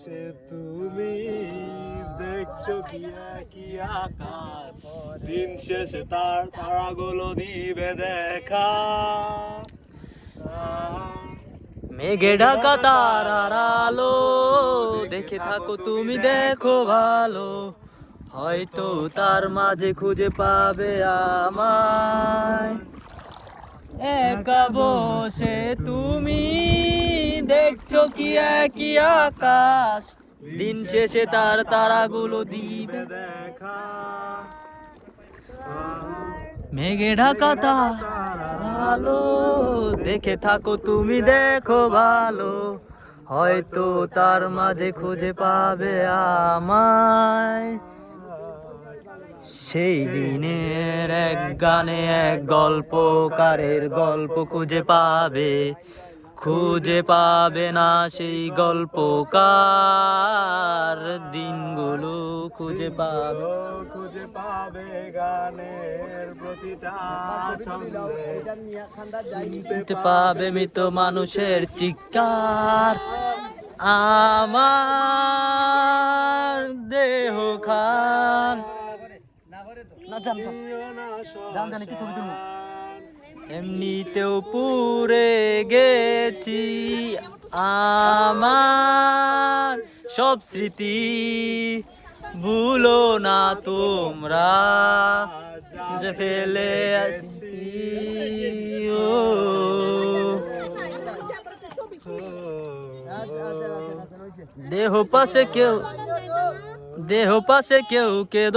বসে তুমি দেখছো কি একই আকাশ, দিন শেষে তার তারাগুলো দিবে দেখা। মেঘে ঢাকা তারার আলো, দেখে থাকো তুমি দেখো ভালো, হয়তো তার মাঝে খুঁজে পাবে আমায়। একা বসে তুমি দেখছো কি একই আকাশ, দিন শেষে তার তারাগুলো দিবে দেখা। মেঘে ঢাকা তারার আলো, দেখে থাকো তুমি দেখো ভালো, হয়তো তার মাঝে খুঁজে পাবে আমায়। সেই দিনের এক গানে এক গল্পকারের গল্প খুঁজে পাবে না সেই গল্পকার, দিনগুলো খুঁজে পাবে গানের প্রতিটা ছন্দে, শুনতে পাবে মৃত মানুষের চিৎকার। আমার দেহ খান না জান কি ছবি তুলবো, এমনিতেও পুড়ে গেছি, আমার সব স্মৃতি ভুলো না তোমরা, যে ফেলে আছি। ও দেহ পাশে কেউ কেঁদো